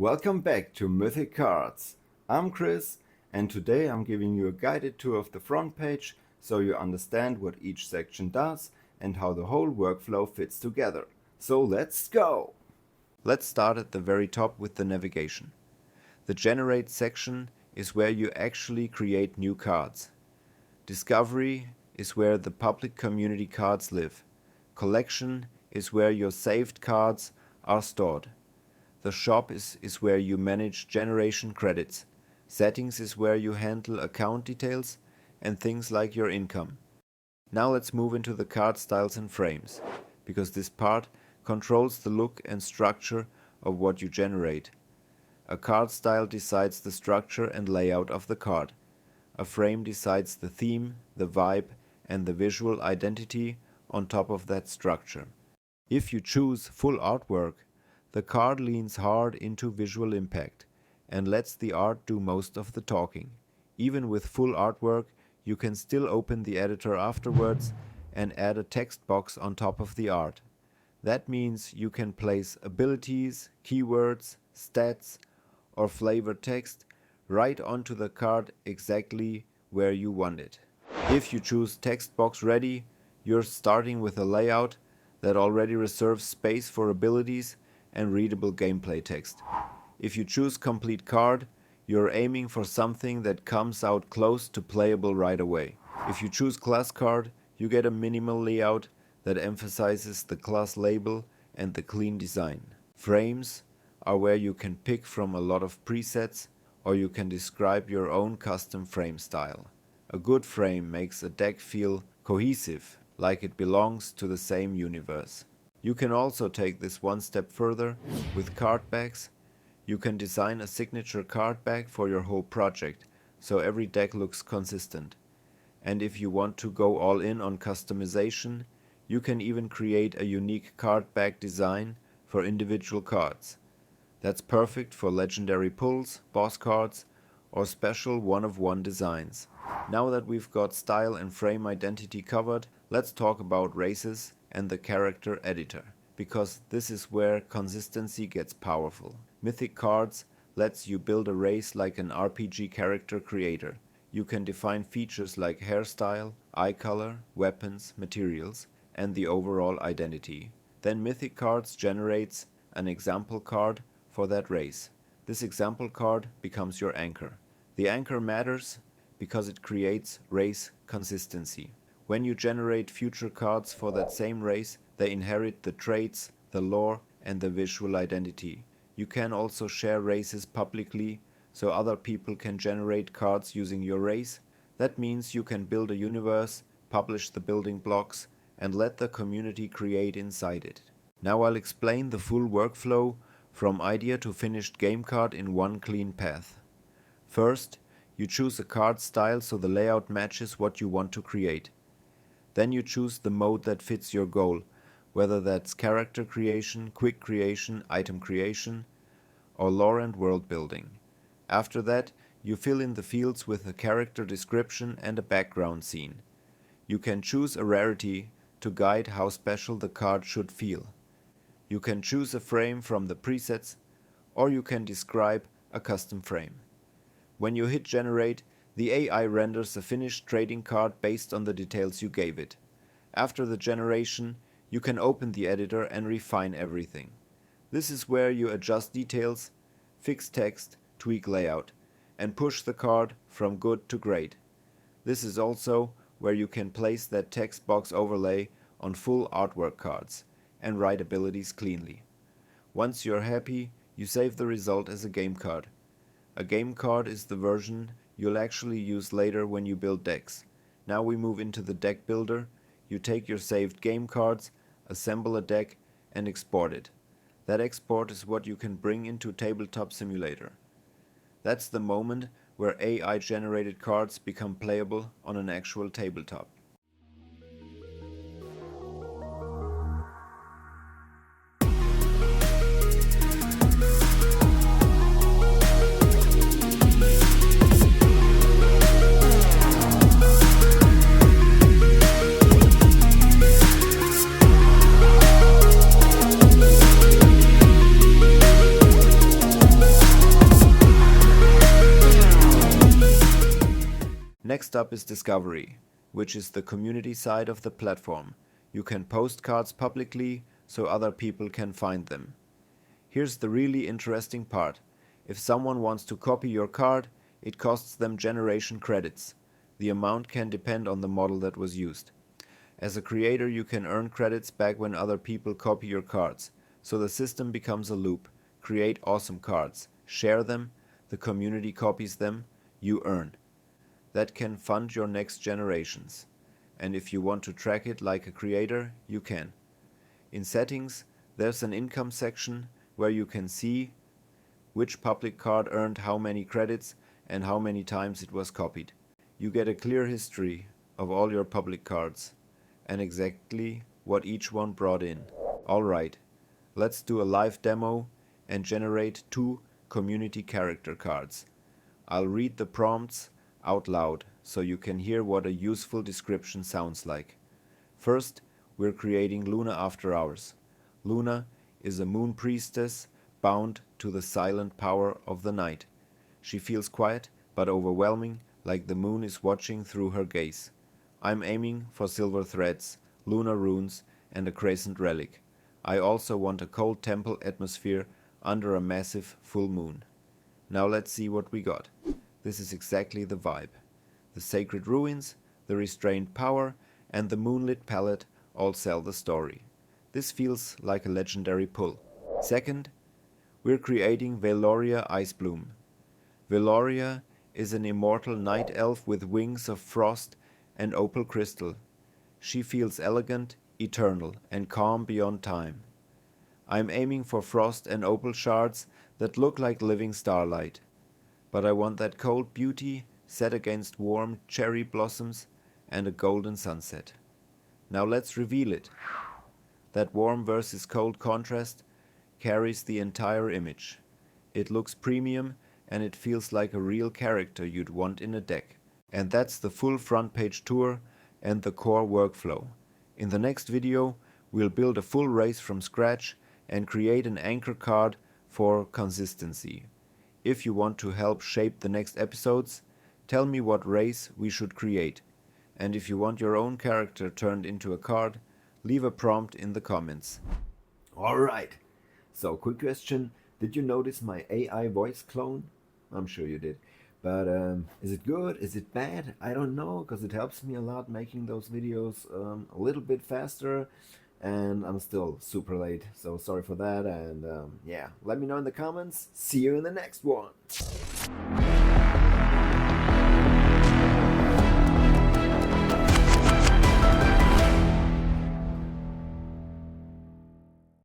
Welcome back to Mythic Cards. I'm Chris, and today I'm giving you a guided tour of the front page so you understand what each section does and how the whole workflow fits together. So let's go! Let's start at the very top with the navigation. The Generate section is where you actually create new cards. Discovery is where the public community cards live. Collection is where your saved cards are stored. The shop is where you manage generation credits. Settings is where you handle account details and things like your income. Now let's move into the card styles and frames, because this part controls the look and structure of what you generate. A card style decides the structure and layout of the card. A frame decides the theme, the vibe, and the visual identity on top of that structure. If you choose full artwork, the card leans hard into visual impact and lets the art do most of the talking. Even with full artwork, you can still open the editor afterwards and add a text box on top of the art. That means you can place abilities, keywords, stats, or flavored text right onto the card exactly where you want it. If you choose text box ready, you're starting with a layout that already reserves space for abilities and readable gameplay text. If you choose complete card, you're aiming for something that comes out close to playable right away. If you choose class card, you get a minimal layout that emphasizes the class label and the clean design. Frames are where you can pick from a lot of presets, or you can describe your own custom frame style. A good frame makes a deck feel cohesive, like it belongs to the same universe. You can also take this one step further with card backs. You can design a signature card back for your whole project, so every deck looks consistent. And if you want to go all in on customization, you can even create a unique card back design for individual cards. That's perfect for legendary pulls, boss cards, or special one-of-one designs. Now that we've got style and frame identity covered, let's talk about races and the character editor, because this is where consistency gets powerful. Mythic Cards lets you build a race like an RPG character creator. You can define features like hairstyle, eye color, weapons, materials, and the overall identity. Then Mythic Cards generates an example card for that race. This example card becomes your anchor. The anchor matters because it creates race consistency. When you generate future cards for that same race, they inherit the traits, the lore, and the visual identity. You can also share races publicly, so other people can generate cards using your race. That means you can build a universe, publish the building blocks, and let the community create inside it. Now I'll explain the full workflow from idea to finished game card in one clean path. First, you choose a card style so the layout matches what you want to create. Then you choose the mode that fits your goal, whether that's character creation, quick creation, item creation, or lore and world building. After that, you fill in the fields with a character description and a background scene. You can choose a rarity to guide how special the card should feel. You can choose a frame from the presets, or you can describe a custom frame. When you hit generate, the AI renders a finished trading card based on the details you gave it. After the generation, you can open the editor and refine everything. This is where you adjust details, fix text, tweak layout, and push the card from good to great. This is also where you can place that text box overlay on full artwork cards and write abilities cleanly. Once you're happy, you save the result as a game card. A game card is the version you'll actually use later when you build decks. Now we move into the deck builder. You take your saved game cards, assemble a deck, and export it. That export is what you can bring into Tabletop Simulator. That's the moment where AI-generated cards become playable on an actual tabletop. Next up is Discovery, which is the community side of the platform. You can post cards publicly so other people can find them. Here's the really interesting part. If someone wants to copy your card, it costs them generation credits. The amount can depend on the model that was used. As a creator, you can earn credits back when other people copy your cards. So the system becomes a loop. Create awesome cards, share them, the community copies them, you earn. That can fund your next generations. And if you want to track it like a creator, you can. In settings, there's an income section where you can see which public card earned how many credits and how many times it was copied. You get a clear history of all your public cards and exactly what each one brought in. Alright, let's do a live demo and generate 2 community character cards. I'll read the prompts out loud so you can hear what a useful description sounds like. First, we're creating Luna After Hours. Luna is a moon priestess bound to the silent power of the night. She feels quiet but overwhelming, like the moon is watching through her gaze. I'm aiming for silver threads, lunar runes, and a crescent relic. I also want a cold temple atmosphere under a massive full moon. Now let's see what we got. This is exactly the vibe. The sacred ruins, the restrained power, and the moonlit palette all sell the story. This feels like a legendary pull. Second, we're creating Veloria Icebloom. Veloria is an immortal night elf with wings of frost and opal crystal. She feels elegant, eternal, and calm beyond time. I'm aiming for frost and opal shards that look like living starlight. But I want that cold beauty set against warm cherry blossoms and a golden sunset. Now let's reveal it. That warm versus cold contrast carries the entire image. It looks premium and it feels like a real character you'd want in a deck. And that's the full front page tour and the core workflow. In the next video, we'll build a full race from scratch and create an anchor card for consistency. If you want to help shape the next episodes, tell me what race we should create. And if you want your own character turned into a card, leave a prompt in the comments. Alright, so quick question, did you notice my AI voice clone? I'm sure you did. But is it good? Is it bad? I don't know, because it helps me a lot making those videos a little bit faster. And I'm still super late, so sorry for that. And yeah, let me know in the comments. See you in the next one.